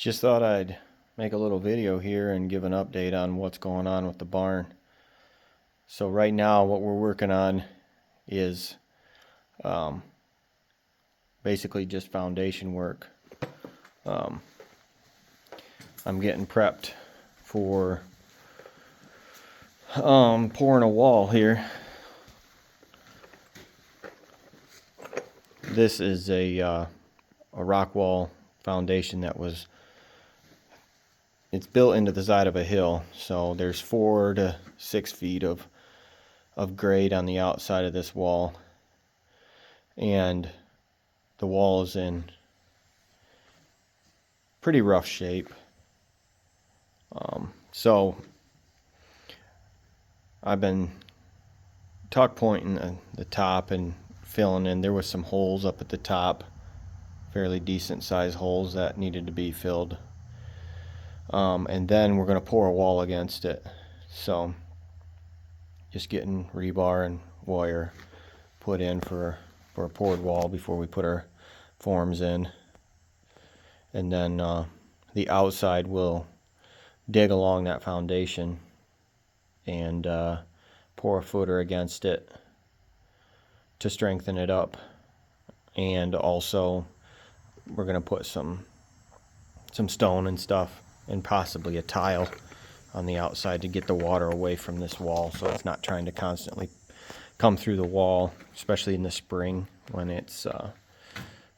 Just thought I'd make a little video here and give an update on what's going on with the barn. So right now what we're working on is basically just foundation work. I'm getting prepped for pouring a wall here. This is a rock wall foundation that it's built into the side of a hill, so there's 4 to 6 feet of grade on the outside of this wall, and the wall is in pretty rough shape. So I've been tuck pointing the top and filling in. There was some holes up at the top, fairly decent sized holes that needed to be filled. And then we're going to pour a wall against it. So just getting rebar and wire put in for a poured wall before we put our forms in. And then the outside will dig along that foundation and pour a footer against it to strengthen it up. And also we're going to put some stone and stuff and possibly a tile on the outside to get the water away from this wall, so it's not trying to constantly come through the wall, especially in the spring when it's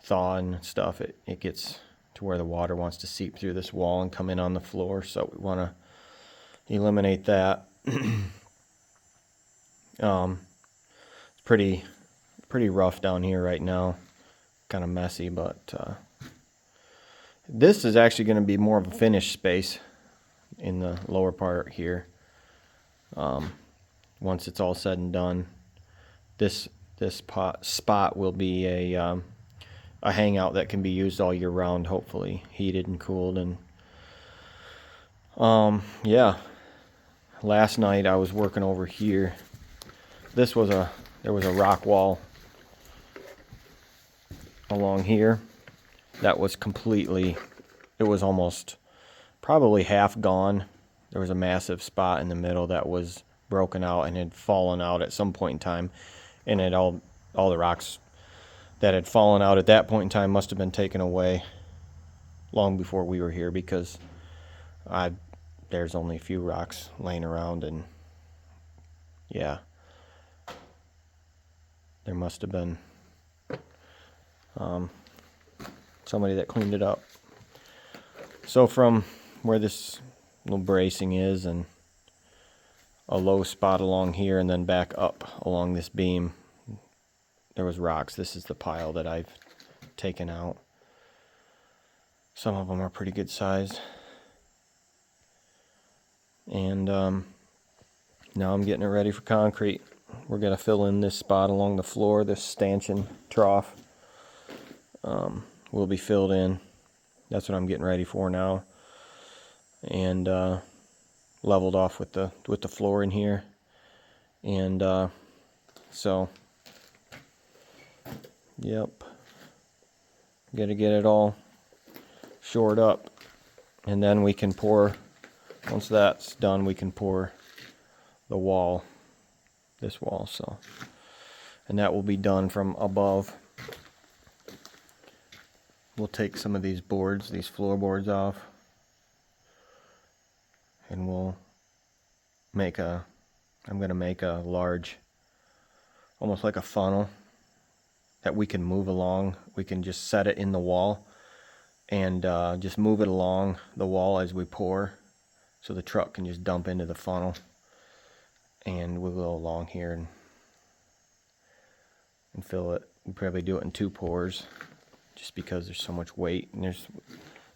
thawing and stuff. It gets to where the water wants to seep through this wall and come in on the floor, so we want to eliminate that. It's pretty rough down here right now, kind of messy, but this is actually going to be more of a finished space in the lower part here. Once it's all said and done, this spot will be a hangout that can be used all year round, hopefully heated and cooled. And yeah, last night I was working over here. There was a rock wall along here that was it was almost probably half gone. There was a massive spot in the middle that was broken out and had fallen out at some point in time, and all the rocks that had fallen out at that point in time must have been taken away long before we were here, because there's only a few rocks laying around, and yeah, there must have been somebody that cleaned it up. So from where this little bracing is and a low spot along here and then back up along this beam, there was rocks. This is the pile that I've taken out. Some of them are pretty good size. And now I'm getting it ready for concrete. We're going to fill in this spot along the floor. This stanchion trough will be filled in. That's what I'm getting ready for now. And leveled off with the floor in here. And so yep, gotta get it all shored up, and then we can pour. Once that's done, we can pour the wall, this wall. So, and that will be done from above. We'll take some of these boards, these floorboards off, and we'll make I'm going to make a large, almost like a funnel that we can move along. We can just set it in the wall and just move it along the wall as we pour, so the truck can just dump into the funnel, and we'll go along here and fill it. We'll probably do it in 2 pours, just because there's so much weight, and there's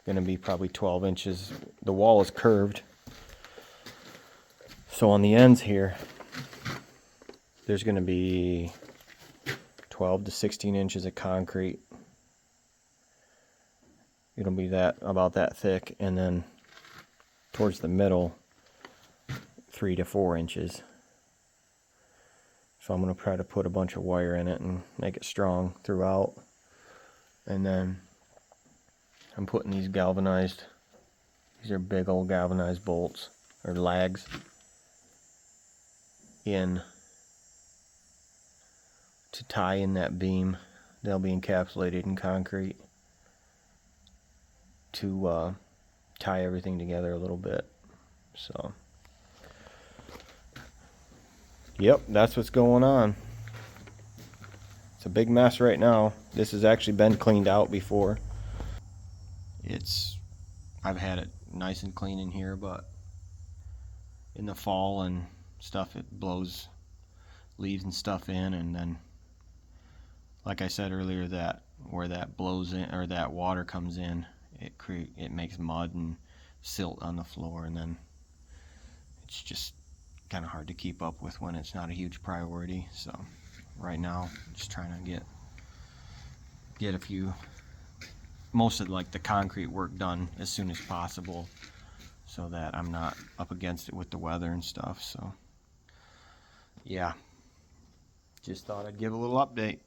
going to be probably 12 inches. The wall is curved, so on the ends here there's going to be 12 to 16 inches of concrete. It'll be about that thick, and then towards the middle 3 to 4 inches. So I'm going to try to put a bunch of wire in it and make it strong throughout. And then I'm putting these galvanized These are big old galvanized bolts, or lags, in to tie in that beam. They'll be encapsulated in concrete to tie everything together a little bit. So, yep, that's what's going on. It's a big mess right now. This has actually been cleaned out before. I've had it nice and clean in here, but in the fall and stuff, it blows leaves and stuff in, and then, like I said earlier, that where that blows in, or that water comes in, it makes mud and silt on the floor, and then it's just kind of hard to keep up with when it's not a huge priority. So right now, just trying to get a few, most of like the concrete work done as soon as possible, so that I'm not up against it with the weather and stuff. So yeah, just thought I'd give a little update.